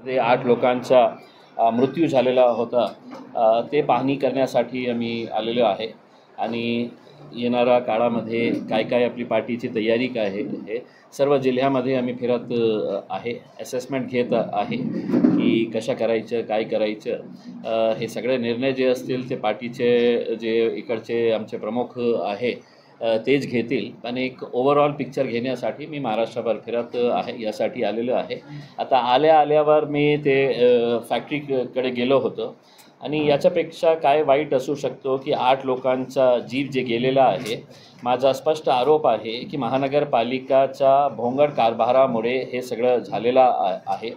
ते 8 लोकांचा मृत्यू झालेला होता, ते पाहणी करण्यासाठी आम्ही आलेलो आहे आणि येणाऱ्या काळामध्ये काय काय आपली पार्टीची तयारी काय आहे हे सर्व जिल्ह्यामध्ये आम्ही फिरत आहे, असेसमेंट घेत आहे की कशा करायचं, काय करायचं. हे सगळे निर्णय जे असतील ते पार्टीचे जे इकडचे आमचे प्रमुख आहे तेच घेतील. पण एक ओव्हरऑल पिक्चर घेण्यासाठी मी महाराष्ट्रभर फिरत आहे, यासाठी आलेलो आहे. आता आल्यावर मी ते फॅक्टरीकडे गेलो होतो आणि याच्यापेक्षा काय वाईट असू शकतो की 8 लोकांचा जीव जे गेलेला आहे. माझा स्पष्ट आरोप आहे की महानगरपालिकाच्या भोंगळ कारभारामुळे हे सगळं झालेलं आहे.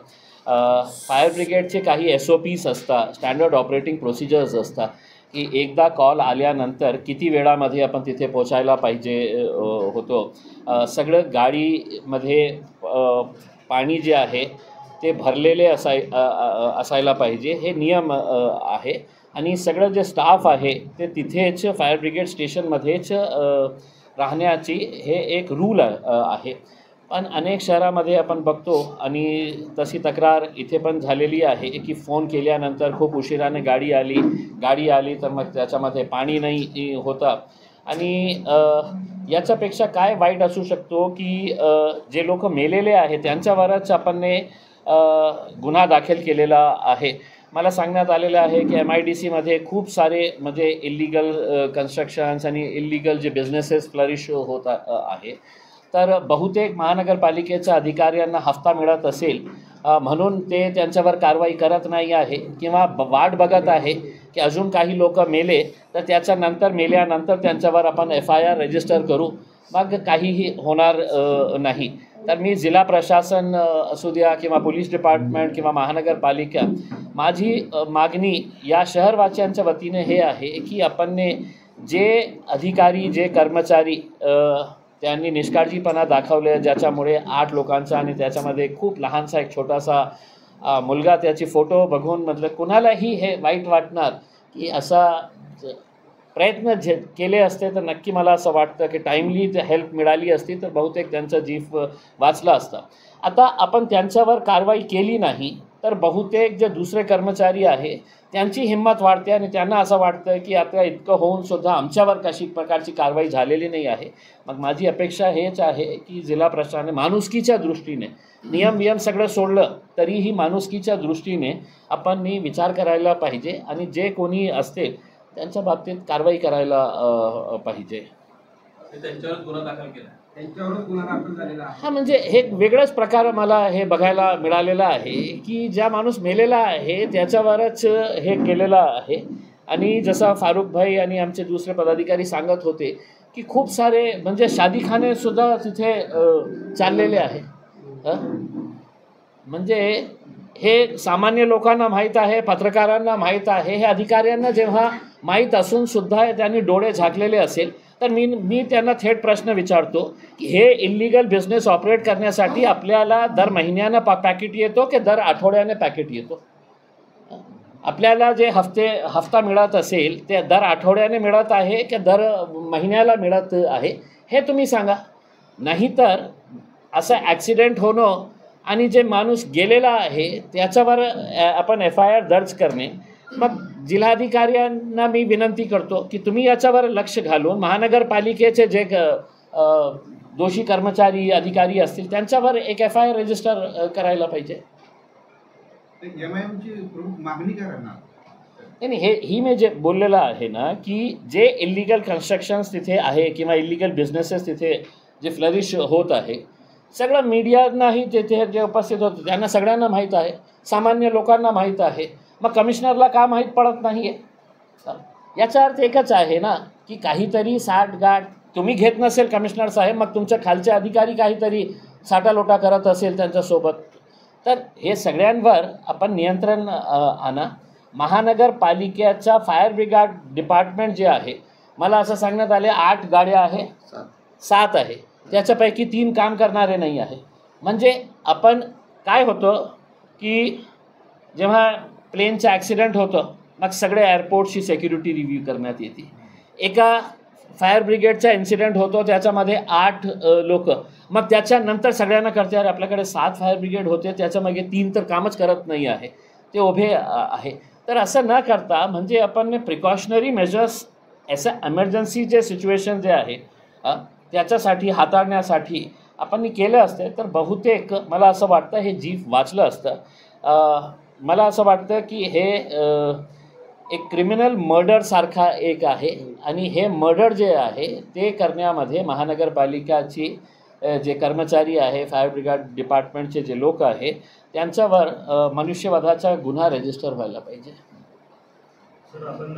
फायर ब्रिगेडचे काही SOPs असतात, स्टँडर्ड ऑपरेटिंग प्रोसिजर्स असतात की एकदा कॉल आल्यानंतर किती वेळामध्ये आपण तिथे पोचायला पाहिजे होतो. सगळं गाडीमध्ये पाणी जे आहे ते भरलेले असायला पाहिजे, हे नियम आहे. आणि सगळं जे स्टाफ आहे ते तिथेच फायर ब्रिगेड स्टेशनमध्येच राहण्याची हे एक रूल आहे. पण अनेक शहरामध्ये आपण बघतो आणि तशी तक्रार इथे पण झालेली आहे की फोन केल्यानंतर खूप उशिराने गाडी आली तर मग त्याच्यामध्ये पाणी नाही होता. आणि याच्यापेक्षा काय वाईट असू शकतो की जे लोक मेलेले आहे त्यांच्यावरच आपण गुन्हा दाखल केलेला आहे. मला सांगण्यात आलेलं आहे की MIDCमध्ये खूप सारे म्हणजे इल्लिगल कन्स्ट्रक्शन्स आणि इल्लिगल जे बिझनेसेस फ्लरिश होत आहे. तर बहुतेक महानगरपालिकेच्या अधिकाऱ्यांना हफ्ता मिळत असेल म्हणून ते त्यांच्यावर कारवाई करत नाही आहे किंवा वाट बघत आहे की अजून काही लोक मेले तर मेल्यानंतर त्यांच्यावर आपण FIR रजिस्टर करू, मग काहीही होणार नाही. तर मी जिल्हा प्रशासन असू द्या किंवा पोलीस डिपार्टमेंट किंवा महानगरपालिका, माझी मागणी या शहरवासियांच्या वतीने हे आहे की आपण जे अधिकारी जे कर्मचारी त्यांनी निष्काळजीपणा दाखवले, ज्याच्यामुळे 8 लोकांचा आणि त्याच्यामध्ये खूप लहानसा एक छोटासा मुलगा, त्याची फोटो बघून म्हटलं कुणालाही हे वाईट वाटणार की असा प्रयत्न केले असते तर नक्की मला असं वाटतं की टाईमली हेल्प मिळाली असती तर बहुतेक त्यांचा जीव वाचला असता. आता आपण त्यांच्यावर कारवाई केली नाही तर बहुतेक जे दुसरे कर्मचारी आहे त्यांची हिंमत वाढते आणि त्यांना असं वाटतं की आता इतकं होऊनसुद्धा आमच्यावर कशी प्रकारची कारवाई झालेली नाही आहे. मग माझी अपेक्षा हेच आहे की जिल्हा प्रशासनाने माणुसकीच्या दृष्टीने नियम सगळं सोडलं तरीही माणुसकीच्या दृष्टीने आपण विचार करायला पाहिजे आणि जे कोणी असते त्यांच्या बाबतीत कारवाई करायला पाहिजे. त्यांच्यावर गुन्हा दाखल केला, हा म्हणजे हे वेगळाच प्रकार मला हे बघायला मिळालेला आहे की ज्या माणूस मेलेला आहे त्याच्यावरच हे केलेलं आहे. आणि जसा फारुख भाई आणि आमचे दुसरे पदाधिकारी सांगत होते की खूप सारे म्हणजे शादीखानेसुद्धा तिथे चाललेले आहे. म्हणजे हे सामान्य लोकांना माहीत आहे, पत्रकारांना माहीत आहे. हे अधिकाऱ्यांना जेव्हा माहीत असूनसुद्धा त्यांनी डोळे झाकलेले असेल तर मी त्यांना थेट प्रश्न विचारतो की हे इल्लिगल बिझनेस ऑपरेट करण्यासाठी आपल्याला दर महिन्यानं पॅकेट येतो की दर आठवड्याने पॅकेट येतो? आपल्याला जे हफ्ता मिळत असेल ते दर आठवड्याने मिळत आहे की दर महिन्याला मिळत आहे हे तुम्ही सांगा. नाहीतर असं ॲक्सिडेंट होणं आणि जे माणूस गेलेला आहे त्याच्यावर आपण FIR दर्ज करणे. मग जिल्हाधिकाऱ्यांना मी विनंती करतो की तुम्ही याच्यावर लक्ष घालून महानगरपालिकेचे जे दोषी कर्मचारी अधिकारी असतील त्यांच्यावर एक FIR रजिस्टर करायला पाहिजे. मागणी करणार नाही, ही मी जे बोललेलं आहे ना की जे इल्लिगल कन्स्ट्रक्शन्स तिथे आहे किंवा इल्लिगल बिझनेसेस तिथे जे फ्लरिश होत आहे, सगळं मीडियानाही तिथे जे उपस्थित होतं त्यांना सगळ्यांना माहीत आहे, सामान्य लोकांना माहीत आहे. मग कमिशनरला का माहीत पडत नाही आहे? याचा अर्थ एकच आहे ना की काहीतरी साठगाठ तुम्ही घेत नसेल कमिशनर साहेब, मग तुमच्या खालचे अधिकारी काहीतरी साठालोटा करत असेल त्यांच्यासोबत. तर हे सगळ्यांवर आपण नियंत्रण आणा. महानगरपालिकेच्या फायर ब्रिगेड डिपार्टमेंट जे आहे, मला असं सांगण्यात आले 8 गाड्या आहे, 7 आहे, त्याच्यापैकी 3 काम करणारे नाही आहे. म्हणजे आपण काय होतं की जेव्हा प्लेनचं ॲक्सिडेंट होतं मग सगळे एअरपोर्टची सिक्युरिटी रिव्ह्यू करण्यात येते. एका फायर ब्रिगेडचा इन्सिडेंट होतो त्याच्यामध्ये 8 लोक, मग त्याच्यानंतर सगळ्यांना कळते अरे आपल्याकडे 7 फायर ब्रिगेड होते, त्याच्यामागे 3 तर कामच करत नाही आहे, ते उभे आहे. तर असं न करता म्हणजे आपण प्रिकॉशनरी मेजर्स असं एमर्जन्सीचे सिच्युएशन जे आहे त्याच्यासाठी हाताळण्यासाठी आपण केलं असते तर बहुतेक मला असं वाटतं हे जीव वाचलं असतं. मला असं वाटतं की हे एक क्रिमिनल मर्डरसारखा एक आहे आणि हे मर्डर जे आहे ते करण्यामध्ये महानगरपालिकाची जे कर्मचारी आहे, फायर ब्रिगेड डिपार्टमेंटचे जे लोक आहे त्यांच्यावर मनुष्यवधाचा गुन्हा रजिस्टर व्हायला पाहिजे. सर, आपण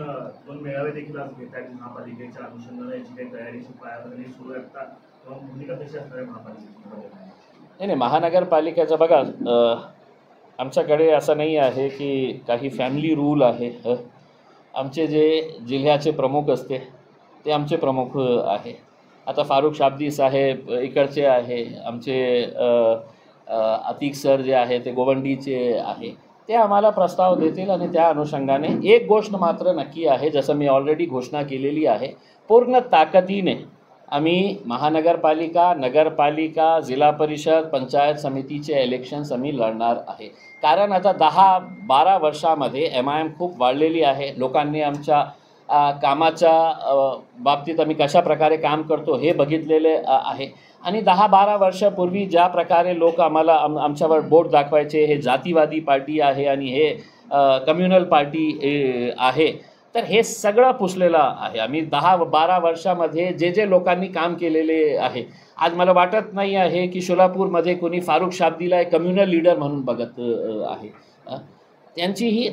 2 मेळावे देखील आज घेत आहेत महापालिकेच्या अनुषंगाने, याची काही तयारीची पायाभरणी सुरू आहे का? भूमिका कशी असणार आहे महापालिकेची? नाही, महानगरपालिकेचं बघा, आमच्याकडे असं नाही आहे की काही फॅमिली रूल आहे. आमचे जे जिल्ह्याचे प्रमुख असते ते आमचे प्रमुख आहे. आता फारुख शाब्दी साहेब इकडचे आहे, आमचे अतिक सर जे आहे ते गोवंडीचे आहे, ते आम्हाला प्रस्ताव देतील आणि त्या अनुषंगाने एक गोष्ट मात्र नक्की आहे, जसं मी ऑलरेडी घोषणा केलेली आहे, पूर्ण ताकदीने आम्ही महानगरपालिका, नगरपालिका, जिल्हा परिषद, पंचायत समितीचे इलेक्शन्स आम्ही लढणार आहे. कारण आता 10-12 वर्षामध्ये MIM खूप वाढलेली आहे. लोकांनी आमच्या कामाच्या बाबतीत आम्ही कशा प्रकारे काम करतो हे बघितलेले आहे. आणि 10-12 वर्षापूर्वी ज्या प्रकारे लोक आम्हाला आमच्यावर बोट दाखवायचे, हे जातीवादी पार्टी आहे आणि हे कम्युनल पार्टी आहे, तर हे सगळं पुसलेलं आहे. आम्ही 10-12 वर्षामध्ये जे लोकांनी काम केलेले आहे, आज मला वाटत नाही आहे की सोलापूरमध्ये कोणी फारुख शाब्दीला एक कम्युनल लीडर म्हणून बघत आहे.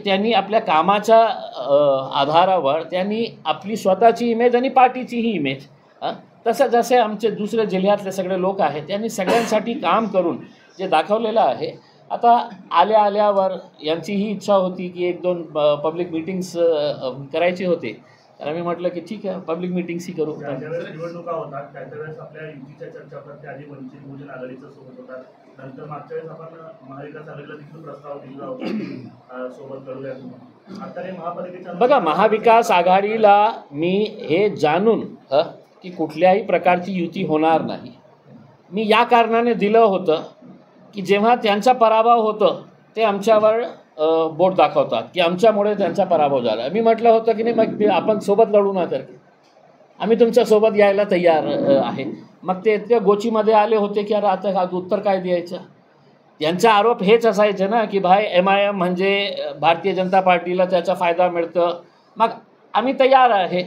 त्यांनी आपल्या कामाच्या आधारावर त्यांनी आपली स्वतःची इमेज आणि पार्टीचीही इमेज, तसं जसे आमचे दुसऱ्या जिल्ह्यातले सगळे लोक आहेत त्यांनी सगळ्यांसाठी काम करून जे दाखवलेलं आहे. आता आल्यावर यांची ही इच्छा होती की 1-2 पब्लिक मीटिंग्स करायची होती, तर आम्ही म्हटलं की ठीक आहे, पब्लिक मीटिंग्सही करू. ज्यावेळेस निवडणुका होतात त्यावेळेस आपल्या युतीच्या चर्चा होतात, त्या आधी वंचित बहुजन आघाडीचं सोबत होतात, नंतर मागच्या वेळेस आपण महाविकास आघाडीला देखील प्रस्ताव दिला होता सोबत करूया. आता हे महापालिकेच्या बघा, महाविकास आघाडीला मी हे जाणून की कुठल्याही प्रकारची युती होणार नाही, मी या कारणाने दिलं होतं की जेव्हा त्यांचा पराभव होतं ते आमच्यावर बोट दाखवतात की आमच्यामुळे त्यांचा पराभव झाला. मी म्हटलं होतं की नाही, मग आपण सोबत लढू ना, तर आम्ही तुमच्यासोबत यायला तयार आहे. मग ते इतक्या गोचीमध्ये आले होते की अरे आता उत्तर काय द्यायचं. त्यांचा आरोप हेच असायचे ना की भाई MIM म्हणजे भारतीय जनता पार्टीला त्याचा फायदा मिळतं. मग आम्ही तयार आहे.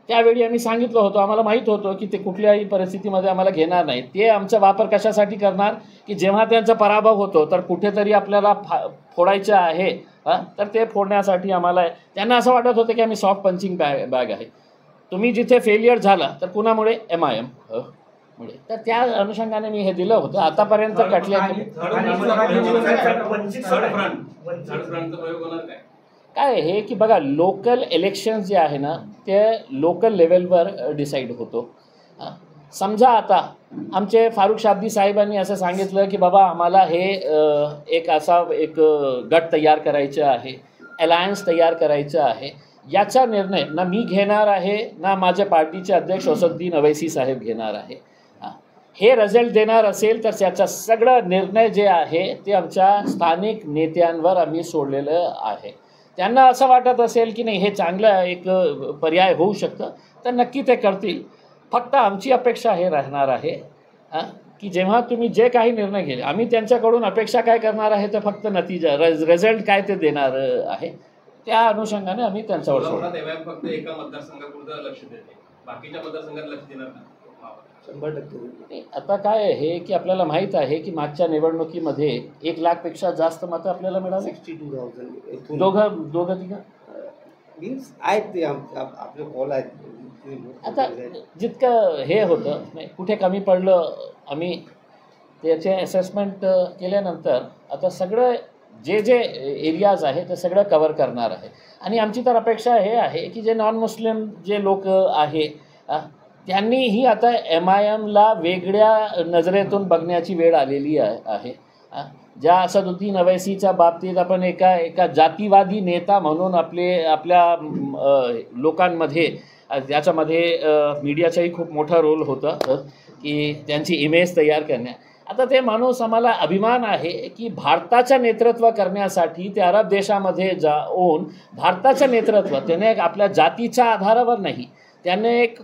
त्यावेळी आम्ही सांगितलं होतं, आम्हाला माहीत होतं की ते कुठल्याही परिस्थितीमध्ये आम्हाला घेणार नाही. ते आमचा वापर कशासाठी करणार की जेव्हा त्यांचा पराभव होतो तर कुठेतरी आपल्याला फोडायचं आहे, तर ते फोडण्यासाठी आम्हाला त्यांना असं वाटत होतं की आम्ही सॉफ्ट पंचिंग बॅग आहे. तुम्ही जिथे फेलियर झाला तर कुणामुळे MIM मुळे. तर त्या अनुषंगाने मी हे दिलं होतं. आतापर्यंत काय हे की बघा, लोकल इलेक्शन्स जे आहे ना ते लोकल लेवलवर डिसाईड होतो. समजा आता आमचे फारुख शाब्दी साहेबांनी असं सांगितलं की बाबा आम्हाला हे एक गट तयार करायचं आहे, अलायन्स तयार करायचं आहे. याचा निर्णय ना मी घेणार आहे ना माझ्या पार्टीचे अध्यक्ष असदुद्दीन अवैसी साहेब घेणार आहे. हे रिझल्ट देणार असेल तर त्याचा सगळं निर्णय जे आहे ते आमच्या स्थानिक नेत्यांवर आम्ही सोडलेलं आहे. त्यांना असं वाटत असेल की नाही हे चांगलं एक पर्याय होऊ शकतं तर नक्की ते करतील. फक्त आमची अपेक्षा हे राहणार आहे की जेव्हा तुम्ही जे काही निर्णय घेले, आम्ही त्यांच्याकडून अपेक्षा काय करणार आहे तर फक्त नतीजा रिझल्ट काय ते देणार आहे. त्या अनुषंगाने आम्ही त्यांच्यावर फक्त एका मतदारसंघापुरतं लक्ष देते, बाकीच्या मतदारसंघात लक्ष देणार नाही. 100% आता काय आहे की आपल्याला माहीत आहे की मागच्या निवडणुकीमध्ये 1 लाखपेक्षा जास्त मतं आपल्याला मिळाली. 62,000 दोघं तिघं मीन्स आहेत ते आपले कॉल आहेत. आता जितकं हे होतं नाही, कुठे कमी पडलं आम्ही त्याचे असेसमेंट केल्यानंतर आता सगळं जे एरियाज आहे ते सगळं कवर करणार आहे. आणि आमची तर अपेक्षा हे आहे की जे नॉन मुस्लिम जे लोक आहे त्यांनीही आता MIMला वेगळ्या नजरेतून बघण्याची वेळ आलेली आहे. ज्या असदुद्दीन अवैसीच्या बाबतीत आपण एका जातीवादी नेता म्हणून आपल्या लोकांमध्ये त्याच्यामध्ये मीडियाचाही खूप मोठा रोल होता की त्यांची इमेज तयार करण्या. आता ते माणूस आम्हाला अभिमान आहे की भारताचं नेतृत्व करण्यासाठी ते अरब देशामध्ये जाऊन भारताचं नेतृत्व त्याने एक आपल्या जातीच्या आधारावर नाही, त्याने एक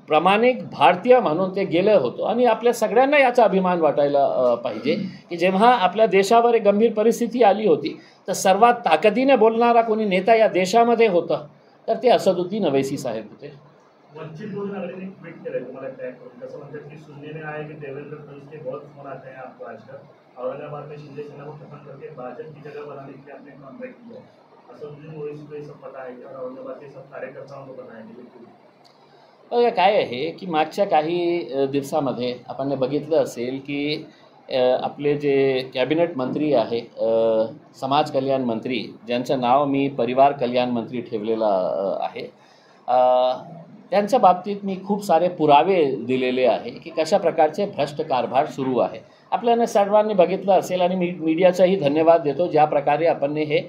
प्रामाणिक भारतीय म्हणून ते गेलं होतं. आणि आपल्या सगळ्यांना याचा अभिमान वाटायला पाहिजे की जेव्हा आपल्या देशावर एक गंभीर परिस्थिती आली होती तर सर्वात ताकदीने बोलणारा कोणी नेता या देशामध्ये होता तर ते असदुद्दीन अवैसी साहेब होते. वंचित बहुजन आघाड़ी ने ट्वीट केलंय तुम्हाला टॅग करून, कसं म्हणतात की सुनने में आया कि देवेंद्र फडणवीस के बहुत फोन आते हैं आपको आजकल, औरंगाबाद में शिंदे सेना को खत्म करके भाजपा की जगह बनाने के लिए आपने कॉन्ट्रैक्ट किया है. असदुद्दीन ओवैसी को ये सब पता है और औरंगाबाद के सब कार्यकर्ताओं को पता है कि बघा काय आहे की मागच्या काही दिवसामध्ये आपण बघितलं असेल की आपले जे कॅबिनेट मंत्री आहे, समाज कल्याण मंत्री, ज्यांचं नाव मी परिवार कल्याण मंत्री ठेवलेलं आहे, त्यांच्या बाबतीत मी खूप सारे पुरावे दिलेले आहे की कशा प्रकारचे भ्रष्ट कारभार सुरू आहे. आपल्याला सर्वांनी बघितलं असेल आणि मीडियाचाही धन्यवाद देतो ज्या प्रकारे आपण हे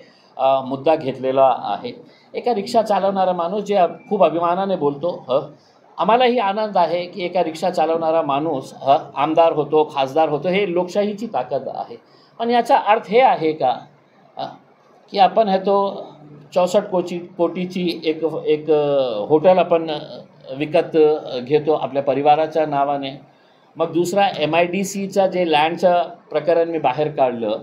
मुद्दा घेतलेला आहे. एका रिक्षा चालवणारा माणूस जे खूप अभिमानाने बोलतो, आम्हालाही आनंद आहे की एका रिक्षा चालवणारा माणूस आमदार होतो, खासदार होतो, हे लोकशाहीची ताकद आहे. पण याचा अर्थ हे आहे का की आपण हे तो 64 कोटीची एक हॉटेल आपण विकत घेतो आपल्या परिवाराच्या नावाने. मग दुसरा MIDCचा जे लँडचं प्रकरण मी बाहेर काढलं,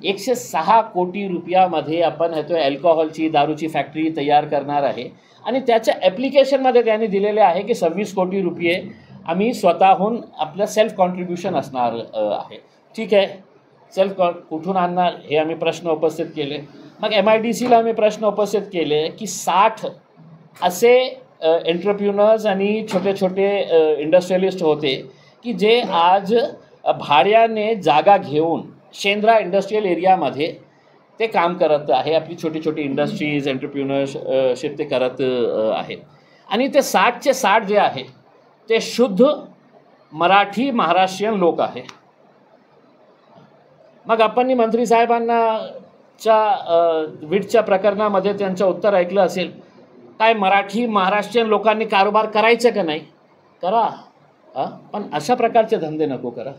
106 कोटी रुपयामध्ये आपण हे तो अल्कोहोलची दारूची फॅक्टरी तयार करणार आहे आणि त्याच्या ॲप्लिकेशनमध्ये त्यांनी दिलेले आहे की 26 कोटी रुपये आम्ही स्वतःहून आपलं सेल्फ कॉन्ट्रीब्युशन असणार आहे. ठीक आहे, सेल्फ कुठून आणणार हे आम्ही प्रश्न उपस्थित केले. मग MIDCला आम्ही प्रश्न उपस्थित केले की 60 असे एंटरप्रिन्युअर्स आणि छोटे छोटे इंडस्ट्रियलिस्ट होते की जे आज भाड्याने जागा घेऊन शेंद्रा इंडस्ट्रियल एरियामध्ये ते काम करत आहे. आपली छोटी छोटी इंडस्ट्रीज एंटरप्रिन्युअरशिप ते करत आहे. आणि ते 60चे 60 जे आहे ते शुद्ध मराठी महाराष्ट्रीयन लोक आहे. मग आपण मंत्री साहेबांनाच्या विटच्या प्रकरणामध्ये त्यांचं उत्तर ऐकलं असेल, काय मराठी महाराष्ट्रीयन लोकांनी कारोबार करायचं का नाही? करा, पण अशा प्रकारचे धंदे नको करा.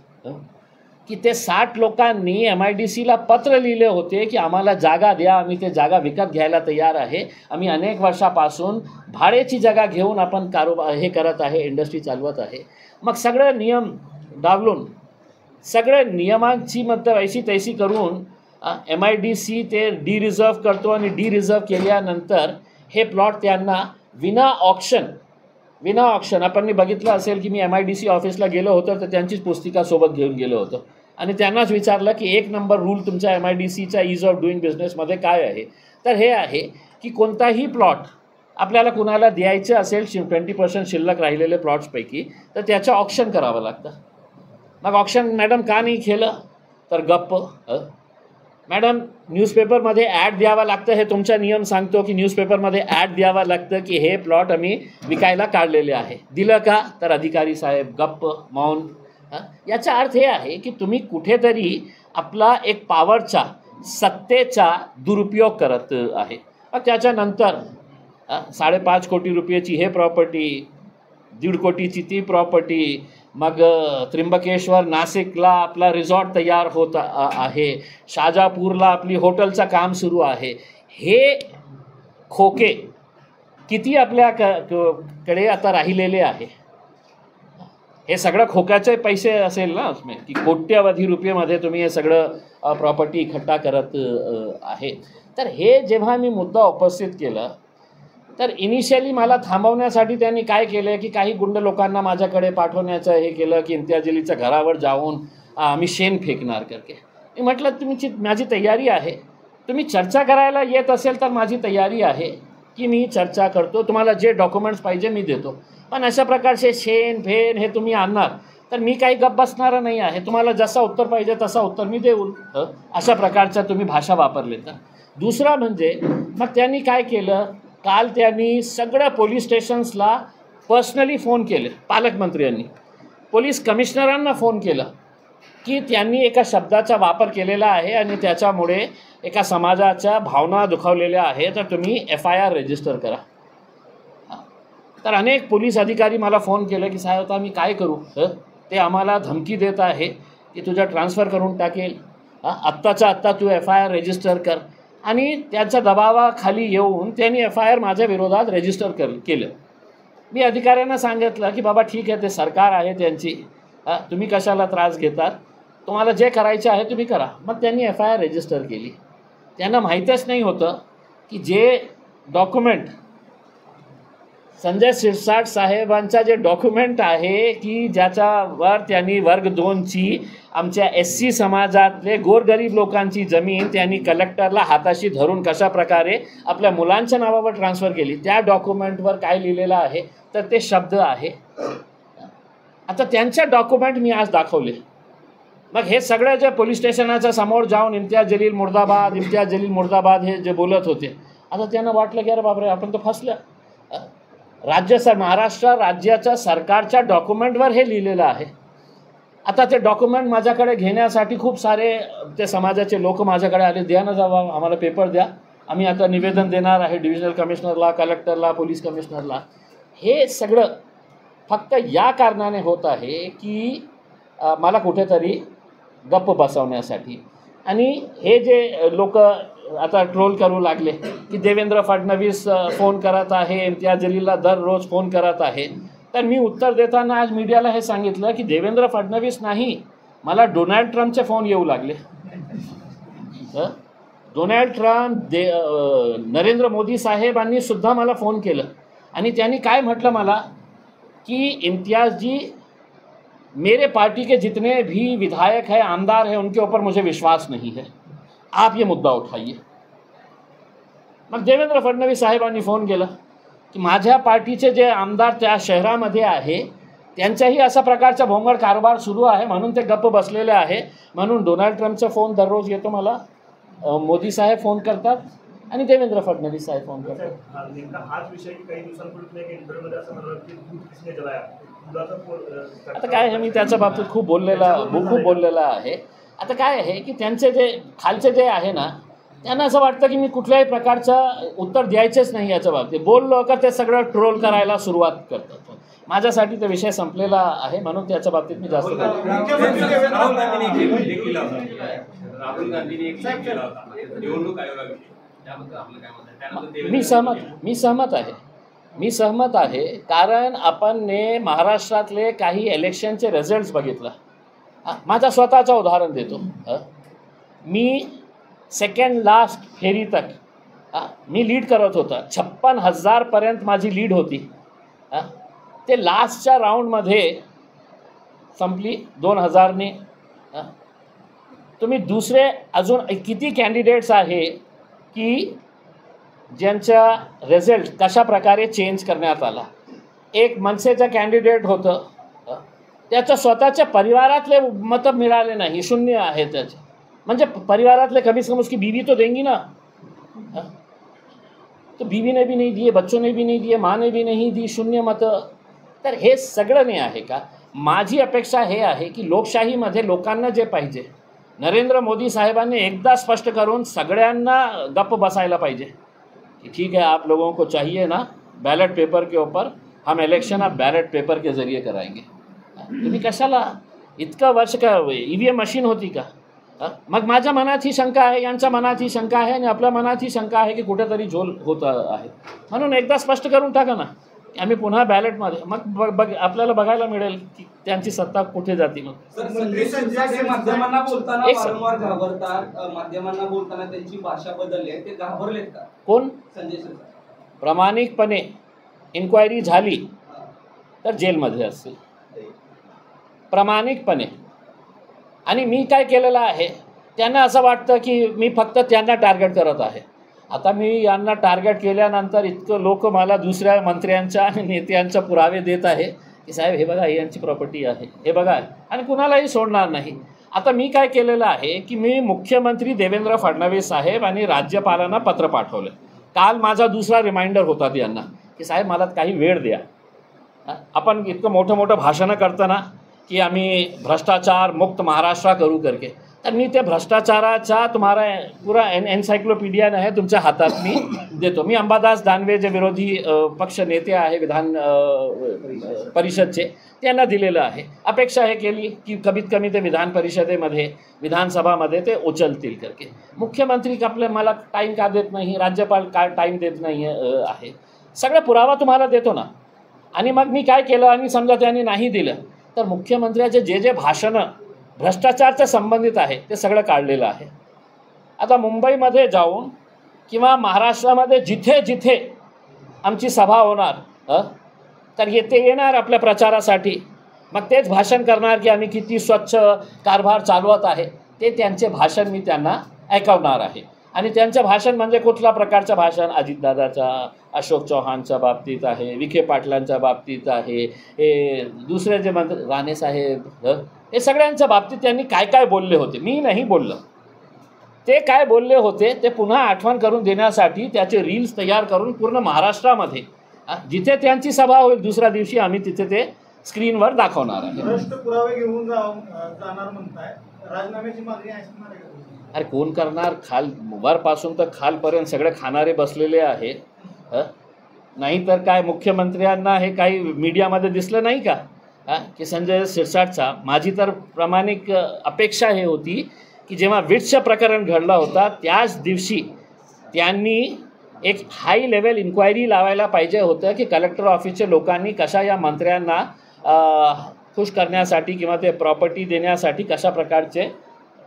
की ते 60 लोकांनी MIDCला पत्र लिहिले होते की आम्हाला जागा द्या, आम्ही ते जागा विकत घ्यायला तयार आहे, आम्ही अनेक वर्षापासून भाड्याची जागा घेऊन आपण कारोबार हे करत आहे, इंडस्ट्री चालवत आहे. मग सगळे नियम डावलून सगळे नियमांची मतलब ऐशी तैसी करून MIDC ते डिरिझर्व करतो आणि डिरिझर्व केल्यानंतर हे प्लॉट त्यांना विना ऑप्शन आपण बघितलं असेल की मी MIDC ऑफिसला गेलो होतो तर त्यांचीच पुस्तिका सोबत घेऊन गेलो होतो आणि त्यांनाच विचारलं की 1 नंबर रूल तुमच्या MIDCचा ईज ऑफ डुईंग बिझनेसमध्ये काय आहे. तर हे आहे की कोणताही प्लॉट आपल्याला कुणाला द्यायचं असेल 20% शिल्लक राहिलेले प्लॉट्सपैकी तर त्याचं ऑप्शन करावं लागतं. मग ऑप्शन मॅडम का नाही केलं तर गप्प. मॅडम न्यूजपेपरमध्ये ॲड द्यावा लागतं, हे तुमचा नियम सांगतो की न्यूजपेपरमध्ये ॲड द्यावं लागतं की हे प्लॉट आम्ही विकायला काढलेले आहे. दिलं का तर अधिकारी साहेब गप्प, मौन. याचा अर्थ हे आहे की तुम्ही कुठेतरी आपला एक पॉवरचा सत्तेचा दुरुपयोग करत आहे. मग त्याच्यानंतर 5.5 कोटी रुपयाची हे प्रॉपर्टी, 1.5 कोटीची ती प्रॉपर्टी, मग त्र्यंबकेश्वर नाशिकला आपला रिसॉर्ट तयार होत आहे, शाजापूरला आपली हॉटेलचं काम सुरू आहे. हे खोके किती आपल्याकडे आता राहिलेले आहे? हे सगळं खोक्याचे पैसे असेल ना उसमें की कोट्यवधी रुपयेमध्ये तुम्ही हे सगळं प्रॉपर्टी इकट्ठा करत आहे. तर हे जेव्हा मी मुद्दा उपस्थित केला तर इनिशियली मला थांबवण्यासाठी त्यांनी काय केलं की काही गुंड लोकांना माझ्याकडे पाठवण्याचं हे केलं की इम्तियाजलीच्या घरावर जाऊन आम्ही शेण फेकणार करके. मी म्हटलं तुमची माझी तयारी आहे, तुम्ही चर्चा करायला येत असेल तर माझी तयारी आहे की मी चर्चा करतो, तुम्हाला जे डॉक्युमेंट्स पाहिजे मी देतो. पण अशा प्रकारचे शेण फेन हे तुम्ही आणणार तर मी काही गप्प बसणार नाही आहे. तुम्हाला जसं उत्तर पाहिजे तसं उत्तर मी देऊन अशा प्रकारच्या तुम्ही भाषा वापरले. तर दुसरा म्हणजे मग त्यांनी काय केलं, काल त्यांनी सगळ्या पोलीस स्टेशन्सला पर्सनली फोन केले. पालकमंत्र्यांनी पोलीस कमिशनरांना फोन केला की त्यांनी एका शब्दाचा वापर केलेला आहे आणि त्याच्यामुळे एका समाजाच्या भावना दुखावलेल्या आहे, तर तुम्ही FIR रजिस्टर करा. तर अनेक पोलीस अधिकारी मला फोन केले की साहेब आता आम्ही काय करू, ते आम्हाला धमकी देत आहे की तुझ्या ट्रान्सफर करून टाकेल, आत्ताच्या आत्ता तू FIR रजिस्टर कर. आणि त्याच्या दबावाखाली येऊन त्यांनी FIR माझ्या विरोधात रजिस्टर केलं. मी अधिकाऱ्यांना सांगितलं की बाबा ठीक आहे, ते सरकार आहे त्यांची, तुम्ही कशाला त्रास घेतात, तुम्हाला जे करायचे आहे तुम्ही करा. मग त्यांनी FIR रजिस्टर केली. त्यांना माहीतच नाही होतं की जे डॉक्युमेंट संजय शिरसाट साहेबांचा जे डॉक्युमेंट आहे की ज्याच्यावर त्यांनी वर्ग 2ची आमच्या SC समाजातले गोरगरीब लोकांची जमीन त्यांनी कलेक्टरला हाताशी धरून कशा प्रकारे आपल्या मुलांच्या नावावर ट्रान्सफर केली, त्या डॉक्युमेंटवर काय लिहिलेलं आहे तर ते शब्द आहे. आता त्यांच्या डॉक्युमेंट मी आज दाखवले. मग हे सगळे जे पोलीस स्टेशनाच्या समोर जाऊन इम्तियाज जलील मुर्दाबाद, इम्तियाज जलील मुर्दाबाद हे जे बोलत होते, आता त्यांना वाटलं की अरे बापरे आपण तर फसलं. महाराष्ट्र राज्याच्या सरकारच्या डॉक्युमेंटवर हे लिहिलेलं आहे. आता ते डॉक्युमेंट माझ्याकडे घेण्यासाठी खूप सारे ते समाजाचे लोक माझ्याकडे आले, द्या ना जावा आम्हाला पेपर द्या, आम्ही आता निवेदन देणार आहे डिव्हिजनल कमिशनरला, कलेक्टरला, पोलीस कमिशनरला. हे सगळं फक्त या कारणाने होत आहे की मला कुठेतरी गप्प बसवण्यासाठी. आणि हे जे लोक आता ट्रोल करू लागले की देवेंद्र फडणवीस फोन करत आहे, इम्तियाज जलीलला दररोज फोन करत आहे, तर मी उत्तर देताना आज मीडियाला हे सांगितलं की देवेंद्र फडणवीस नाही, मला डोनाल्ड ट्रम्पचे फोन येऊ लागले. डोनाल्ड ट्रम्प, नरेंद्र मोदी साहेबांनी सुद्धा मला फोन केलं आणि त्यांनी काय म्हटलं मला कि इम्तियाज़ जी, मेरे पार्टी के जितने भी विधायक हैं, आमदार हैं, उनके ऊपर मुझे विश्वास नहीं है, आप ये मुद्दा उठाइए. मग देवेंद्र फडणवीस साहेबांनी फोन केला की माझ्या पार्टीचे जे आमदार त्या शहरामध्ये आहे त्यांच्याही अशा प्रकारचा भोंगळ कारभार सुरू आहे, म्हणून ते गप्प बसलेले आहे. म्हणून डोनाल्ड ट्रम्पचा फोन दररोज येतो मला, मोदी साहेब फोन करतात आणि देवेंद्र फडणवीस साहेब फोन करतात. नेमका हाच विषय की काही दिवसांपूर्वी एक इंटरव्ह्यूमध्ये असं म्हणलं की दूध किसने जलाया. आता काय आहे, मी त्याच्या बाबतीत खूप बोललेला आहे. आता काय आहे की त्यांचे जे खालचे जे आहे ना, त्यांना असं वाटतं की मी कुठल्याही प्रकारचं उत्तर द्यायचेच नाही याच्या बाबतीत. बोललो का ते सगळं ट्रोल करायला सुरुवात करतात. माझ्यासाठी तो विषय संपलेला आहे, म्हणून त्याच्या बाबतीत मी जास्त राहुल गांधींनी एक लेख केला होता निवडणूक आयोगाविषयी, त्याबद्दल आपलं काय मत आहे? त्यानंतर मी सहमत आहे. कारण आपण महाराष्ट्रातले काही इलेक्शनचे रिझल्ट्स बघितलं. माझा स्वतःचं उदाहरण देतो. मी सेकंड लास्ट फेरी तक मी लीड करत होता. 56,000 पर्यंत माझी लीड होती. ते लास्टच्या राऊंडमध्ये संपली 2,000ने. तुम्ही दुसरे अजून किती कॅन्डिडेट्स आहे की ज्यांचा रिझल्ट कशा प्रकारे चेंज करण्यात आला. एक मनसेचं कॅन्डिडेट होतं, त्याच्या स्वतःच्या परिवारातले मतं मिळाले नाही, 0 आहे त्याचे. म्हणजे परिवारातले कमी से कम उसकी बीवी तो देंगी ना, तो बीवी ने भी नहीं दिए, बच्चों ने भी नहीं दिए, माँ ने भी नहीं दी, 0 मतं. तर हे सगळं नाही आहे का. माझी अपेक्षा हे आहे की लोकशाहीमध्ये लोकांना जे पाहिजे, नरेंद्र मोदी साहेबांनी एकदा स्पष्ट करून सगळ्यांना गप्प बसायला पाहिजे कि ठीक है, आप लोगों को चाहिए ना बैलेट पेपर के ऊपर, हम इलेक्शन आप बैलेट पेपर के ज़रिए कराएंगे. तुम्ही कशाला इतकं वर्ष का EVM मशीन होती का. मग माझ्या मनात ही शंका आहे, यांच्या मनात ही शंका आहे आणि आपल्या मनात ही शंका आहे की कुठेतरी झोल होत आहे. म्हणून एकदा स्पष्ट करून टाका ना, आम्ही पुन्हा बॅलेटमध्ये, मग आपल्याला बघायला मिळेल की त्यांची सत्ता कुठे जाते. मग माध्यमांना बोलताना वारंवार घाबरतात, माध्यमांना बोलताना त्यांची भाषा बदलली आहे, ते घाबरलेत का कोण? संजय शिरसाट. प्रामाणिकपणे इन्क्वायरी झाली तर जेलमध्ये असतील, प्रामाणिकपणे. आणि मी काय केलेलं आहे, त्यांना असं वाटतं की मी फक्त त्यांना टार्गेट करत आहे. आता मी यांना टार्गेट केल्यानंतर इतकं लोक मला दुसऱ्या मंत्र्यांच्या आणि नेत्यांच्या पुरावे देत आहे की साहेब हे बघा, ही यांची प्रॉपर्टी आहे, हे बघा, आणि कुणालाही सोडणार नाही. आता मी काय केलेलं आहे की मी मुख्यमंत्री देवेंद्र फडणवीस साहेब आणि राज्यपालांना पत्र पाठवलं. काल माझा दुसरा रिमाइंडर होता यांना की साहेब मला काही वेळ द्या. आपण इतकं मोठं भाषणं करताना की आम्ही भ्रष्टाचार मुक्त महाराष्ट्र करू करके, तर मी ते भ्रष्टाचाराचा तुम्हाला पुरा एन्सायक्लोपीडिया आहे तुमच्या हातात मी देतो. मी अंबादास दानवे जे विरोधी पक्ष नेते आहे विधान परिषदचे त्यांना दिलेलं आहे. अपेक्षा हे केली की कमीत कमी ते विधान परिषदेमध्ये विधानसभामध्ये ते उचलतील करके. मुख्यमंत्री मला टाईम का देत नाही, राज्यपाल का टाईम देत नाही आहे. सगळा पुरावा तुम्हाला देतो ना. आणि मग मी काय केलं आणि समजा त्यांनी नाही दिलं तर मुख्यमंत्र्याचे जे भाषणं भ्रष्टाचारच्या संबंधित आहे ते सगळं काढलेलं आहे. आता मुंबईमध्ये जाऊन किंवा महाराष्ट्रामध्ये जिथे जिथे आमची सभा होणार तर ते येणार आपल्या प्रचारासाठी. मग तेच भाषण करणार की आम्ही किती स्वच्छ कारभार चालवत आहे. ते त्यांचे भाषण मी त्यांना ऐकवणार आहे. आणि त्यांचं भाषण म्हणजे कुठल्या प्रकारचं भाषण, अजितदादाचा, अशोक चव्हाणच्या बाबतीत आहे, विखे पाटलांच्या बाबतीत आहे, हे दुसरे जे मंत्री राणे साहेब, हे सगळ्यांच्या बाबतीत त्यांनी काय काय बोलले होते. मी नाही बोललं. ते काय बोलले होते ते पुन्हा आठवण करून देण्यासाठी त्याचे रील्स तयार करून पूर्ण महाराष्ट्रामध्ये जिथे त्यांची सभा होईल दुसऱ्या दिवशी आम्ही तिथे ते स्क्रीनवर दाखवणार आहे. भ्रष्ट पुरावे घेऊन जाणार म्हणताय, राजीनाम्याची मागणी असणार आहे का? अरे कोण करणार? वरपासून तर खालपर्यंत सगळे खाणारे बसलेले आहे. नाही तर काय मुख्यमंत्र्यांना हे काही मीडियामध्ये दिसलं नाही का की संजय शिरसाटचा. माझी तर प्रामाणिक अपेक्षा हे होती की जेव्हा विट्सचं प्रकरण घडलं होता त्याच दिवशी त्यांनी एक हाय लेवल इन्क्वायरी लावायला पाहिजे होतं की कलेक्टर ऑफिसच्या लोकांनी कशा या मंत्र्यांना खुश करण्यासाठी किंवा ते प्रॉपर्टी देण्यासाठी कशा प्रकारचे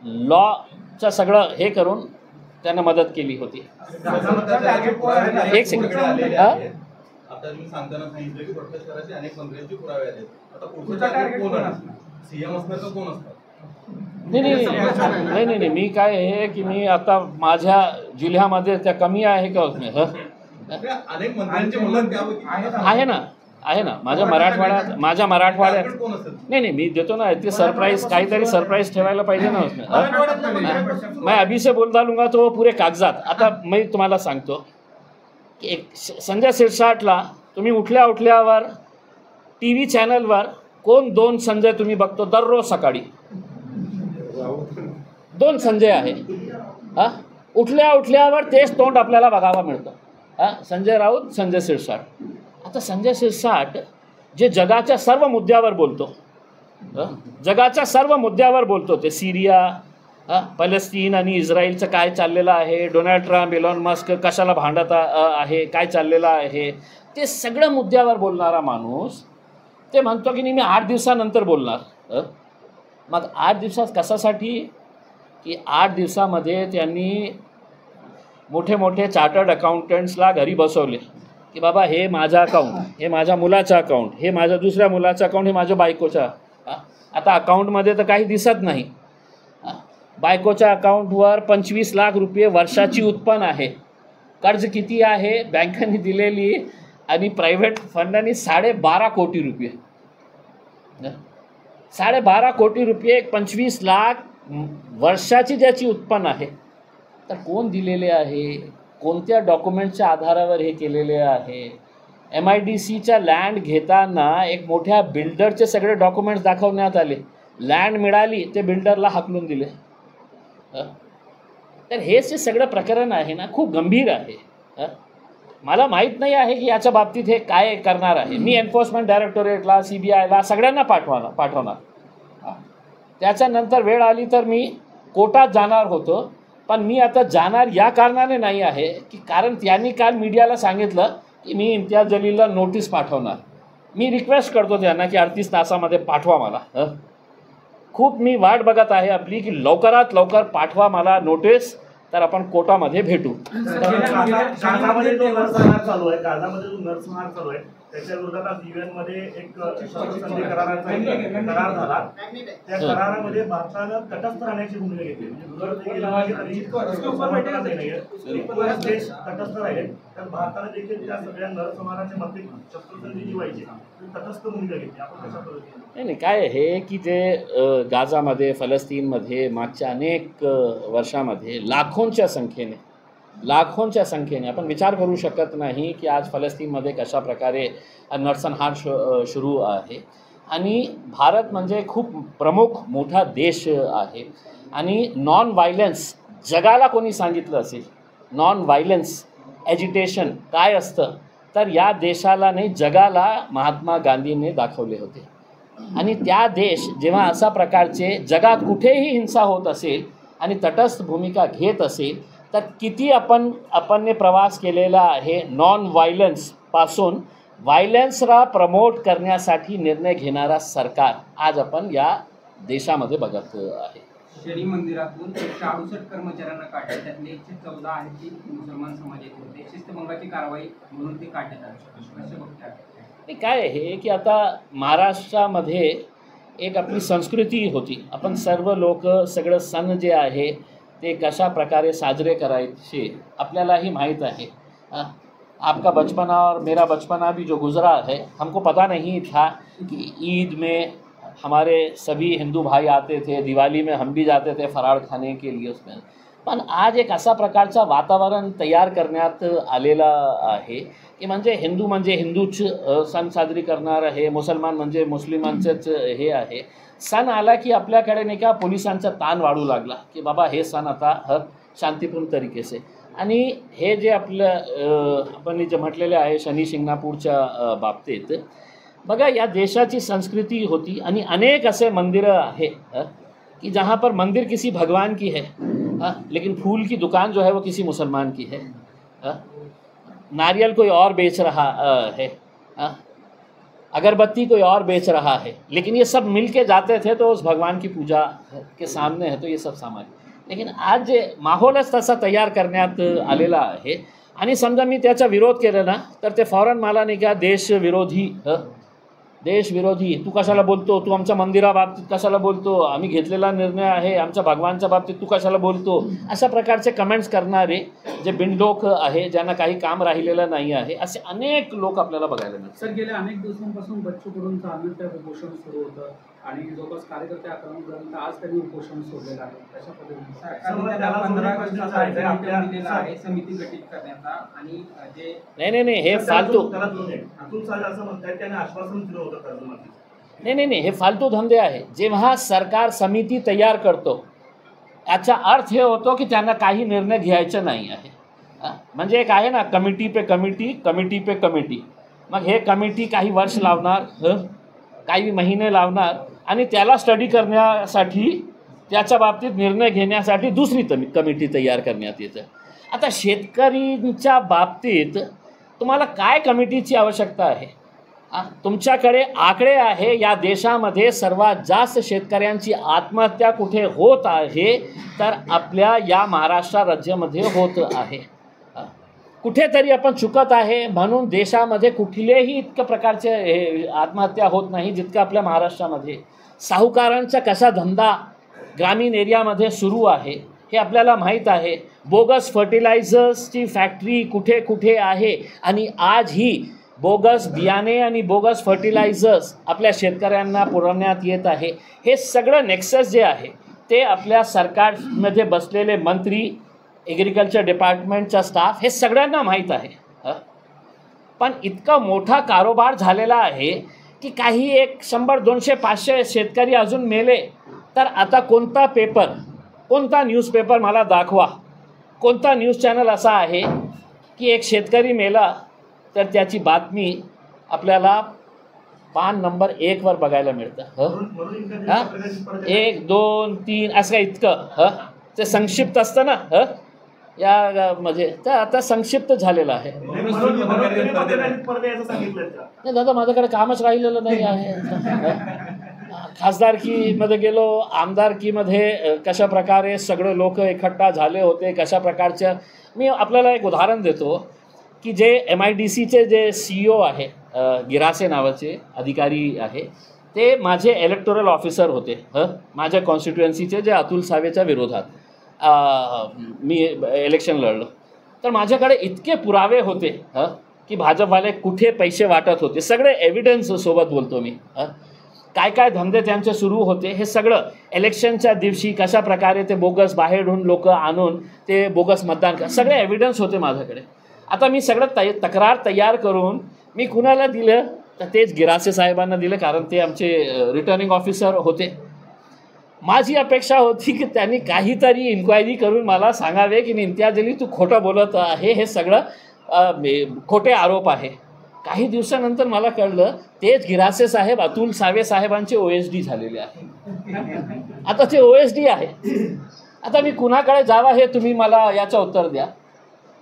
लॉचं सगळं हे करून त्यांना मदत केली होती. एक सेकंड. आता तुम्ही सांगताना सांगितलं की भ्रष्टाचाराचे अनेक मंत्र्यांचे पुरावे आले. आता पुढचा टार्गेट कोण असणार? सीएम असणार तर कोण असणार? नाही मी काय आहे की मी आता माझ्या जिल्ह्यामध्ये त्या कमी आहे का अनेक मंत्र्यांची मुलं आहे ना माझ्या मराठवाड्यात नहीं मी देतो ना. ते सरप्राईज काहीतरी सरप्राईज ठेवायला पाहिजे ना. मैं अभी से बोल डालूंगा तो पूरे कागजात. आता मी तुम्हाला सांगतो की एक संजय शिरसाटला तुम्ही उठल्यावर TV चॅनलवर कोण 2 संजय तुम्ही बघतो दररोज सकाळी. 2 संजय आहे. उठल्यावर तेच तोंड आपल्याला बघायला मिळतं. संजय राऊत, संजय शिरसाट. आता संजय शिरसाट जे जगाच्या सर्व मुद्द्यावर बोलतो ते सीरिया, पॅलेस्टीन आणि इस्रायलचं काय चाललेलं आहे, डोनाल्ड ट्रम्प, इलॉन मस्क कशाला भांडत आहे, काय चाललेलं आहे, ते सगळं मुद्द्यावर बोलणारा माणूस ते म्हणतो की मी 8 दिवसानंतर बोलणार. मग 8 दिवसात कशासाठी की 8 दिवसामध्ये त्यांनी मोठे चार्टर्ड अकाउंटंट्सला घरी बसवले की बाबा हे माझं अकाउंट, हे माझ्या मुलाचं अकाउंट, हे माझ्या दुसऱ्या मुलाचं अकाउंट, हे माझ्या बायकोचं. आता अकाउंटमध्ये तर काही दिसत नाही. बायकोच्या अकाउंटवर 25 लाख रुपये वर्षाची उत्पन्न आहे. कर्ज किती आहे बँकांनी दिलेली आणि प्रायव्हेट फंडांनी 12.5 कोटी रुपये. 12.5 कोटी रुपये 25 लाख वर्षाची ज्याची उत्पन्न आहे. तर कोण दिलेले आहे, कोणत्या डॉक्युमेंटच्या आधारावर हे केलेले आहे. MIDCच्या लँड घेताना एक मोठ्या बिल्डरचे सगळे डॉक्युमेंट्स दाखवण्यात आले. लँड मिळाली ते बिल्डरला हाकलून दिले. तर हे जे सगळं प्रकरण आहे ना खूप गंभीर आहे. मला माहीत नाही आहे की याच्या बाबतीत हे काय करणार आहे. मी एन्फोर्समेंट डायरेक्टोरेटला, CBIला सगळ्यांना पाठवणार. त्याच्यानंतर वेळ आली तर मी कोर्टात जाणार होतो. पण मी आता जाणार या कारणाने नाही आहे की कारण त्यांनी काल मीडियाला सांगितलं की मी इम्तियाज जलीलला नोटीस पाठवणार. मी रिक्वेस्ट करतो त्यांना की 38 तासामध्ये पाठवा मला. खूप मी वाट बघत आहे आपली की लवकरात लवकर पाठवा मला नोटीस, तर आपण कोर्टामध्ये भेटू. गाझामध्ये जो नरसंहार चालू आहे त्याच्या विरोधात आज UN मध्ये एक शस्त्रसंधी करार झाला. त्या करारामध्ये भारतानं तटस्थ राहण्याची भूमिका घेतली. देश तटस्थ राहिले तर भारताने देखील त्या सगळ्या नरसंहाराच्या बाबतीत शस्त्रसंधी जी व्हायची तटस्थ भूमिका घेतली. आपण कशा पद्धतीने नाही काय हे की जे गाझामध्ये फलस्तीनमध्ये मागच्या अनेक वर्षामध्ये लाखोंच्या संख्येने आपण विचार करू शकत नाही की आज फलस्तीनमध्ये कशा प्रकारे नरसंहार सुरू आहे. आणि भारत म्हणजे खूप प्रमुख मोठा देश आहे आणि नॉन व्हायलन्स जगाला कोणी सांगितलं असेल नॉन व्हायलन्स ॲजिटेशन काय असतं तर या देशाला नाही जगाला महात्मा गांधींनी दाखवले होते. आणि त्या देश जेव्हा अशा प्रकारचे जगात कुठेही हिंसा होत असेल आणि तटस्थ भूमिका घेत असेल तर किती आपण प्रवास केलेला आहे नॉन व्हायलन्सपासून व्हायलन्सला प्रमोट करण्यासाठी निर्णय घेणारा सरकार आज आपण या देशामध्ये बघत आहे. शनी मंदिरातून 168 कर्मचाऱ्यांना काढले त्यातले 114 आहेत ती मुसलमान समाजाचे होते. शिस्तभंगाची कारवाई म्हणून ते काढण्यात आले. कसे बघतात? काय आहे की आता महाराष्ट्रामध्ये एक आपली संस्कृती होती. आपण सर्व लोक सगळं सण जे आहे ते कशा प्रकारे साजरे करायचे आपल्यालाही माहीत आहे. आपका बचपना और मेरा बचपना भी जो गुज़रा है हमको पता नहीं था कि ईद में हमारे सभी हिंदू भाई आते थे, दिवाली में हम भी जाते थे फराळ खाने के लिए उसमें. पण आज एक असा प्रकारचा वातावरण तयार करण्यात आलेला आहे की म्हणजे हिंदूच सण साजरी करणार आहे, मुसलमान म्हणजे मुस्लिमांचंच हे आहे. सण आला की आपल्याकडे नाही का पोलिसांचा ताण वाढू लागला की बाबा हे सण आता शांतिपूर्ण तरीके से. आणि हे जे आपलं आपण जे म्हटलेले आहे शनी शिंगणापूरच्या बाबतीत बघा या देशाची संस्कृती होती आणि अनेक ऐसे मंदिरं आहे कि जहाँ पर मंदिर किसी भगवान की है लेकिन फूल की दुकान जो है वो किसी मुसलमान की है. नारियल कोई और बेच रहा है, अगरबत्ती कोई और बेच रहा है, लेकिन ये सब मिल के जाते थे तो उस भगवान की पूजा के सामने है तो ये सब सामान. लेकिन आज माहोलच तसा तयार करण्यात आलेला आहे. आणि समजा मी त्याचा विरोध केला ना तर ते फौरन मला नाही का देशविरोधी तू कशाला बोलतो, तू आमच्या मंदिराबाबतीत कशाला बोलतो, आम्ही घेतलेला निर्णय आहे आमच्या भगवानच्या बाबतीत तू कशाला बोलतो, अशा प्रकारचे कमेंट्स करणारे जे बिनडोक आहे ज्यांना काही काम राहिलेलं नाही आहे असे अनेक लोक आपल्याला बघायला मिळतात. सर गेल्या अनेक दिवसांपासून बच्चू कडूंचं अनंत्य उपोषण सुरू होतं आणि जवळपास कार्यकर्ते आक्रमक आज त्यांनी उपोषण सोडलेलं आहे. अशा पद्धतीने सरकारने त्याला 15 वर्षाचा अल्टिमेटम दिलेला आहे समिती गठीत करण्याचा आणि जे नाही हे फालतू अतुल सावे असं म्हणतात त्याने आश्वासन दिलं होतं कर्जमाफी. नाही हे फालतू धंदे आहे. जेव्हा सरकार समिती तयार करतो याचा अर्थ हे होतो की त्यांना काही निर्णय घ्यायचा नाही आहे. म्हणजे एक आहे ना कमिटी पे कमिटी. मग हे कमिटी काही वर्ष लावणार, काही महिने लावणार आणि त्याला स्टडी करण्यासाठी त्याच्या बाबतीत निर्णय घेण्यासाठी दुसरी कमिटी तयार करण्यात येतं. आता शेतकरींच्या बाबतीत तुम्हाला काय कमिटीची आवश्यकता आहे? तुमच्याकडे आकडे आहे या देशामध्ये सर्वात जास्त शेतकऱ्यांची आत्महत्या कुठे होत आहे तर आपल्या या महाराष्ट्र राज्यामध्ये होत आहे. कुठेतरी आपण चुकत आहे म्हणून देशामध्ये कुठलेही इतक्या प्रकारचे आत्महत्या होत नाही जितकं आपल्या महाराष्ट्रामध्ये. साहुकारांचा कसा धंदा ग्रामीण एरियामध्ये सुरू आहे हे आपल्याला माहीत आहे. बोगस फर्टिलायझर्सची फॅक्टरी कुठे कुठे आहे आणि आज ही बोगस बियाणे आणि बोगस फर्टिलायझर्स आपल्या शेतकऱ्यांना पुरवण्यात येत आहे. हे सगळं नेक्सस जे आहे ते आपल्या सरकारमध्ये बसलेले मंत्री, ॲग्रिकल्चर डिपार्टमेंटचा स्टाफ हे सगळ्यांना माहीत आहे. पण इतका मोठा कारोबार झालेला आहे की काही 100, 200, 500 शेतकरी अजून मेले तर आता कोणता पेपर, कोणता न्यूजपेपर मला दाखवा, कोणता न्यूज चॅनल असा आहे की एक शेतकरी मेला तर त्याची बातमी आपल्याला पान नंबर 1 वर बघायला मिळतं. 1, 2, 3 असं काय इतकं ते संक्षिप्त असतं ना या म्हणजे तर आता संक्षिप्त झालेलं आहे. नाही दादा माझ्याकडे कामच राहिलेलं नाही आहे. खासदारकीमध्ये गेलो, आमदारकीमध्ये कशा प्रकारे सगळे लोक इकट्ठा झाले होते, कशा प्रकारच्या. मी आपल्याला एक उदाहरण देतो की जे MIDCचे जे CEO आहे गिरासे नावाचे अधिकारी आहे ते माझे इलेक्टोरल ऑफिसर होते माझ्या कॉन्स्टिट्युएन्सीचे जे अतुल सावेच्या विरोधात मी इलेक्शन लढलो. तर माझ्याकडे इतके पुरावे होते की भाजपवाले कुठे पैसे वाटत होते, सगळे एव्हिडन्स सोबत बोलतो मी. काय धंदे त्यांचे सुरू होते हे सगळं इलेक्शनच्या दिवशी कशा प्रकारे ते बोगस बाहेरून लोक आणून ते बोगस मतदान सगळे एव्हिडन्स होते माझ्याकडे. आता मी सगळं तक्रार तयार करून मी कुणाला दिलं तर तेच गिरासे साहेबांना दिले, कारण ते आमचे रिटर्निंग ऑफिसर होते. माझी अपेक्षा होती की त्यांनी काहीतरी इन्क्वायरी करून मला सांगावे की इम्तियाज अली तू खोटं बोलत आहे, हे सगळं खोटे आरोप आहे. काही दिवसानंतर मला कळलं तेच गिरासे साहेब अतुल सावे साहेबांचे OSD झालेले आहे. आता ते OSD आहे. आता मी कुणाकडे जावा हे तुम्ही मला याचं उत्तर द्या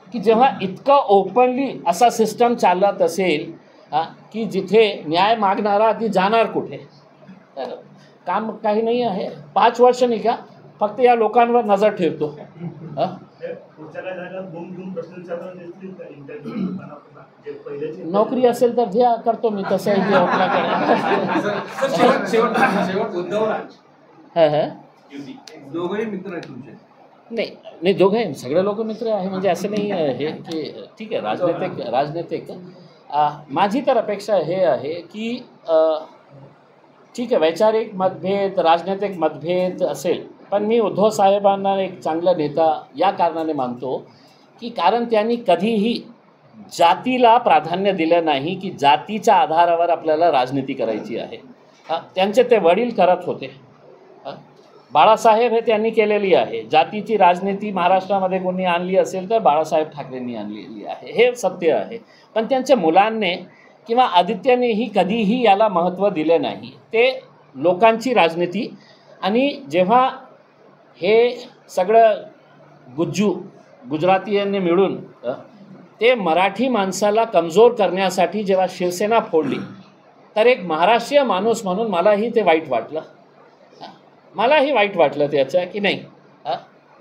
की जेव्हा इतकं ओपनली असा सिस्टम चालत असेल की जिथे न्याय मागणारा ती जाणार कुठे. तर काम काही नाही आहे. 5 वर्ष नाही का फक्त या लोकांवर नजर ठेवतो. पुढच्या काही जागा घेऊन प्रश्न विचारताना दिसतील का इंटरव्ह्यू करताना पुन्हा? जे पहिलेचे नोकरी असेल तर द्या, करतो मी तसं आहे आपल्याकडे. उद्धवराज हां हां दोघंही मित्र आहेत तुमचे. नाही नाही दोघे सगळे लोक मित्र आहे, म्हणजे असं नाही आहे की ठीक आहे राजनैतिक माझी तर अपेक्षा हे आहे की ठीक आहे वैचारिक मतभेद राजनैतिक मतभेद असेल, पण मी उद्धव साहेबांना एक चांगला नेता या कारणाने मानतो की कारण त्यांनी कधीही जातीला प्राधान्य दिलं नाही की जातीच्या आधारावर आपल्याला राजनीती करायची आहे. त्यांचे ते वडील करत होते. बाळासाहेब हे त्यांनी केलेली आहे. जातीची राजनीती महाराष्ट्रामध्ये कोणी आणली असेल तर बाळासाहेब ठाकरेंनी आणलेली आहे, हे सत्य आहे. पण त्यांच्या मुलांनी किंवा आदित्यनेही कधीही याला महत्त्व दिले नाही. ते लोकांची राजनीती आणि जेव्हा हे सगळं गुजरातीयांनी मिळून ते मराठी माणसाला कमजोर करण्यासाठी जेव्हा शिवसेना फोडली तर एक महाराष्ट्रीय माणूस म्हणून मलाही ते वाईट वाटलं. मलाही वाईट वाटलं त्याचं की नाही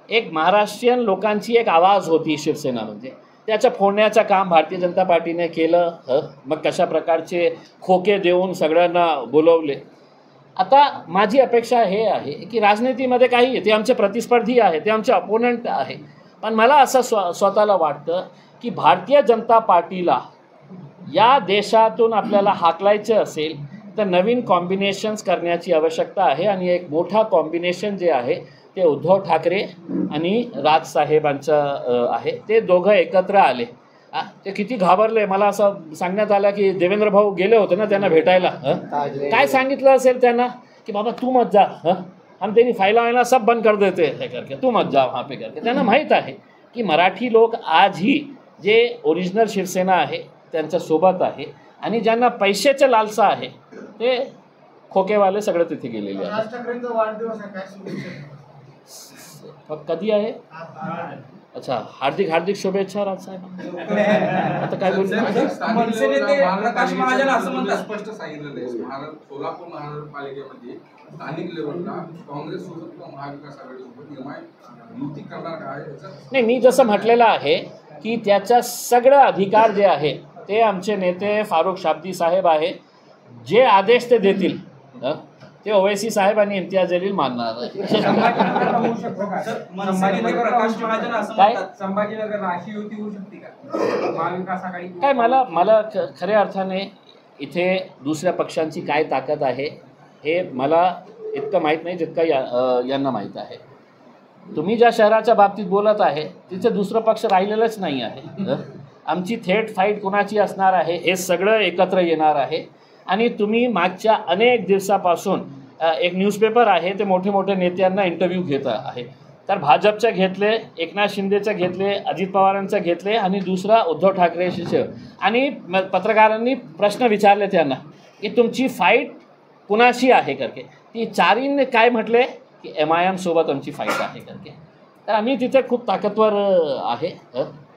एक महाराष्ट्रीयन लोकांची एक आवाज होती शिवसेना म्हणजे त्याचं फोडण्याचं काम भारतीय जनता पार्टीने केलं. मग कशा प्रकारचे खोके देऊन सगळ्यांना बोलवले. आता माझी अपेक्षा हे आहे की राजनीतीमध्ये काही ते आमचे प्रतिस्पर्धी आहे, ते आमचे अपोनंट आहे, पण मला असं स्वतःला वाटतं की भारतीय जनता पार्टीला या देशातून आपल्याला हाकलायचं असेल तर नवीन कॉम्बिनेशन्स करण्याची आवश्यकता आहे. आणि एक मोठा कॉम्बिनेशन जे आहे ते उद्धव ठाकरे आणि राजसाहेबांचं आहे. ते दोघं एकत्र आले. ते किती घाबरले. मला असं सांगण्यात आलं की देवेंद्र भाऊ गेले होते ना त्यांना भेटायला. काय सांगितलं असेल त्यांना की बाबा तू मत जा, हम तेरी फाइला वाइला सब बंद कर देते हे करके, तू मत जा वहाँ पे करके. त्यांना माहीत आहे की मराठी लोक आजही जे ओरिजिनल शिवसेना आहे त्यांच्यासोबत आहे आणि ज्यांना पैशाचं लालसा आहे ते खोकेवाले सगळे तिथे गेलेले आहेत. राज ठाकरेंचा वाढदिवस आहे, काय शुभेच्छा? कधी आहे? अच्छा, हार्दिक शुभेच्छा राजसाहेब. आता काय बोलू? मनसे नेते प्रकाश महाजन असं म्हणतात स्पष्ट सांगितलेलं आहे सोलापूर महानगरपालिकेमध्ये स्थानिक लेवलला काँग्रेस सोबत किंवा महाविकास आघाडीसोबत युती करणार काय याचा नाही, मी जसं म्हटलेलं आहे की त्याचा सगळं अधिकार जे आहे ते आमचे नेते फारुख शाब्दी साहेब आहे. जे आदेश ते देतील ते ओवैसी साहेब आणि इम्तियाज जलील मानणार आहे. संभाजीनगरला होऊ शकतो का? संभाजीनगर प्रकाश महाजन असं काय? म्हणतात. संभाजीनगरला अशी युती होऊ शकते का? महाविकास आघाडी काय मला खऱ्या अर्थाने इथे दुसऱ्या पक्षांची काय ताकद आहे हे मला इतकं माहीत नाही जितकं यांना माहीत आहे. तुम्ही ज्या शहराच्या बाबतीत बोलत आहे तिथे दुसरं पक्ष राहिलेलंच नाही आहे. आमची थेट फाईट कुणाची असणार आहे हे सगळं एकत्र येणार आहे. आणि तुम्ही मागच्या अनेक दिवसापासून एक न्यूजपेपर आहे ते मोठे मोठे नेत्यांना इंटरव्ह्यू घेत आहे. तर भाजपच्या घेतले, एकनाथ शिंदेचं घेतले, अजित पवारांचं घेतले आणि दुसरा उद्धव ठाकरेशी. आणि पत्रकारांनी प्रश्न विचारले त्यांना की तुमची फाईट कुणाशी आहे करके. ती चारींनी काय म्हटले की MIM सोबत आमची फाईट आहे करके. तर आम्ही तिथे खूप ताकदवर आहे.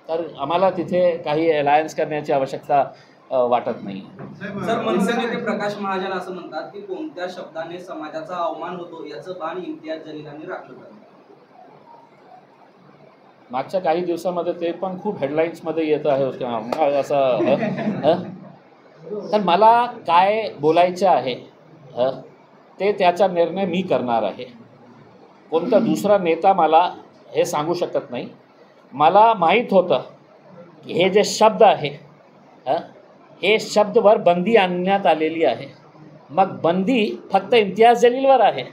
तर आम्हाला तिथे काही अलायन्स करण्याची आवश्यकता वाटत नाही. सर, मनसे नेते प्रकाश महाजन असं म्हणतात की कोणत्या शब्दाने समाजाचा अवमान होतो याचं भान इम्तियाज जलीलांनी राखलं पाहिजे. मागच्या काही दिवसामध्ये ते पण खूप हेडलाईन्समध्ये येत आहे असं. तर मला काय बोलायचं आहे ते त्याचा निर्णय मी करणार आहे. कोणता दुसरा नेता मला हे सांगू शकत नाही. मला माहीत होतं की हे जे शब्द आहे हे शब्दवर बंदी आणण्यात आलेली आहे. मग बंदी फक्त इम्तियाज जलीलवर आहे.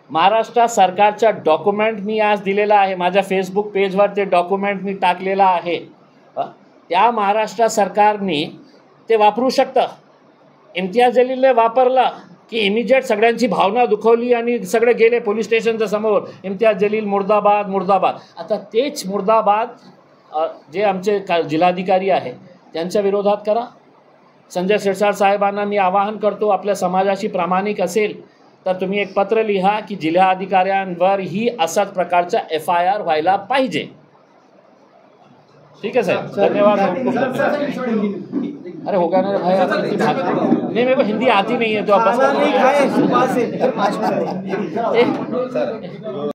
महाराष्ट्र सरकारचा डॉक्युमेंट मी आज दिलेला आहे. माझ्या फेसबुक पेजवर ते डॉक्युमेंट मी टाकलेला आहे. त्या महाराष्ट्र सरकारने ते वापरू शकतं. इम्तियाज जलीलने वापरला की इमिजिएट सगळ्यांची भावना दुखवली आणि सगळे गेले पोलीस स्टेशनच्या समोर, इम्तियाज जलील मुर्दाबाद मुर्दाबाद. आता तेच मुर्दाबाद जे आमचे जिल्हाधिकारी आहे त्यांच्या विरोधात करा. संजय शिरसाट साहेबांना मी आवाहन करतो, आपल्या समाजाशी प्रामाणिक असेल तर तुम्ही एक पत्र लिहा की जिल्हाधिकाऱ्यांवर ही असाच प्रकारचा FIR व्हायला पाहिजे. ठीक है सर, धन्यवाद. अरे होगा ना भाई, नहीं मेरे को हिंदी आती नहीं है तो आप बस